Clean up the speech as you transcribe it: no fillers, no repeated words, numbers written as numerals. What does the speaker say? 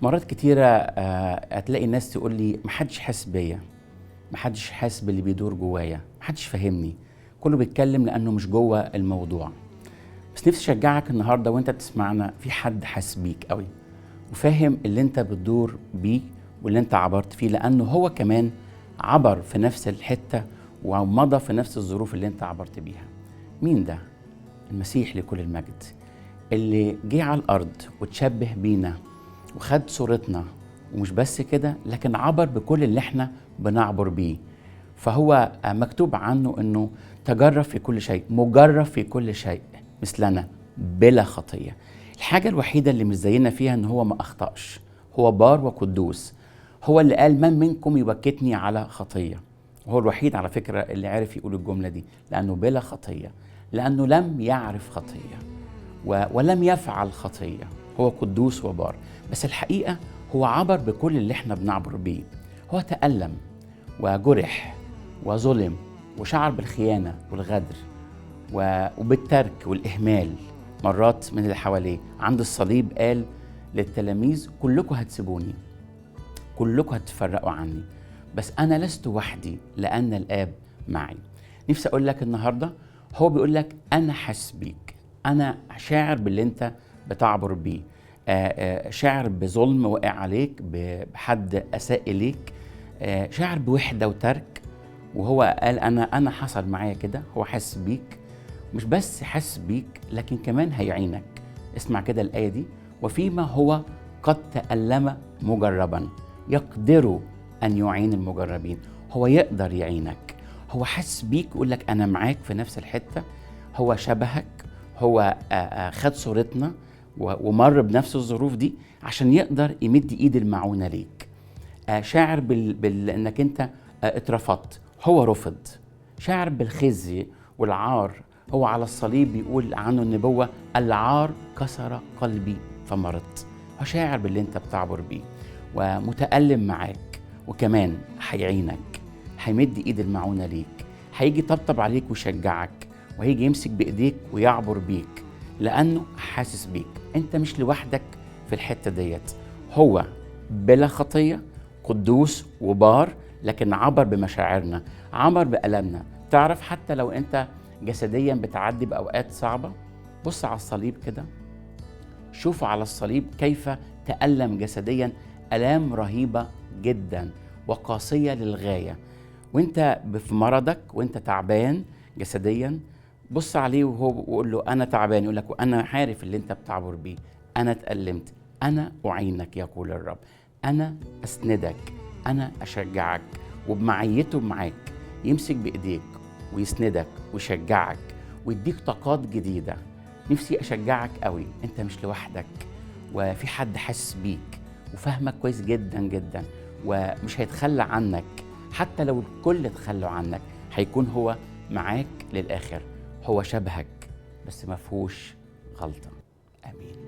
مرات كتيرة هتلاقي الناس تقول لي محدش حاسس بيا، محدش حاسس باللي بيدور جوايا، محدش فاهمني، كله بيتكلم لأنه مش جوه الموضوع. بس نفسي أشجعك النهاردة وأنت بتسمعنا، في حد حاسس بيك قوي وفاهم اللي أنت بتدور بيه واللي أنت عبرت فيه، لأنه هو كمان عبر في نفس الحتة ومضى في نفس الظروف اللي أنت عبرت بيها. مين ده؟ المسيح لكل المجد، اللي جه على الأرض وتشبه بينا وخد صورتنا، ومش بس كده لكن عبر بكل اللي احنا بنعبر بيه. فهو مكتوب عنه انه تجرب في كل شيء، مجرب في كل شيء مثلنا بلا خطية. الحاجة الوحيدة اللي مش زينا فيها ان هو ما اخطأش، هو بار وقدوس. هو اللي قال من منكم يبكتني على خطية. وهو الوحيد على فكرة اللي عرف يقول الجملة دي، لأنه بلا خطية، لأنه لم يعرف خطية ولم يفعل خطية. هو قدوس وبار. بس الحقيقة هو عبر بكل اللي احنا بنعبر بيه. هو تألم وجرح وظلم وشعر بالخيانة والغدر وبالترك والإهمال مرات من اللي حواليه. عند الصليب قال للتلاميذ كلكم هتسيبوني، كلكم هتفرقوا عني، بس أنا لست وحدي لأن الآب معي. نفسي أقول لك النهاردة هو بيقول لك أنا حاسس بيك، أنا شاعر باللي أنت بتعبر بيه، شاعر بظلم وقع عليك، بحد أساء إليك، شاعر بوحدة وترك. وهو قال أنا حصل معايا كده. هو حاسس بيك، مش بس حاسس بيك لكن كمان هيعينك. اسمع كده الآية دي: وفيما هو قد تألم مجربا يقدر أن يعين المجربين. هو يقدر يعينك، هو حاسس بيك ويقول لك أنا معاك في نفس الحتة. هو شبهك، هو خد صورتنا ومر بنفس الظروف دي عشان يقدر يمد ايد المعونة ليك. شاعر انك انت اترفضت، هو رفض. شاعر بالخزي والعار. هو على الصليب بيقول عنه النبوة: العار كسر قلبي فمرضت. هو شاعر باللي انت بتعبر بيه ومتألم معاك، وكمان هيعينك، هيمد ايد المعونة ليك، هيجي يطبطب عليك ويشجعك، وهيجي يمسك بايديك ويعبر بيك لأنه حاسس بيك. انت مش لوحدك في الحتة ديت. هو بلا خطية، قدوس وبار، لكن عبر بمشاعرنا، عبر بألمنا. تعرف حتى لو انت جسديا بتعدي بأوقات صعبة، بص على الصليب كده، شوف على الصليب كيف تألم جسديا ألام رهيبة جدا وقاسية للغاية. وانت في مرضك وانت تعبان جسديا، بص عليه وقول له أنا تعبان، يقول لك وأنا عارف اللي أنت بتعبر بيه، أنا اتألمت، أنا أعينك يقول الرب، أنا أسندك، أنا أشجعك. وبمعيته معاك يمسك بإيديك ويسندك ويشجعك ويديك طاقات جديدة. نفسي أشجعك قوي، أنت مش لوحدك، وفي حد حاسس بيك وفاهمك كويس جدا جدا، ومش هيتخلى عنك. حتى لو الكل تخلوا عنك هيكون هو معاك للآخر. هو شبهك بس ما فيهوش غلطة. آمين.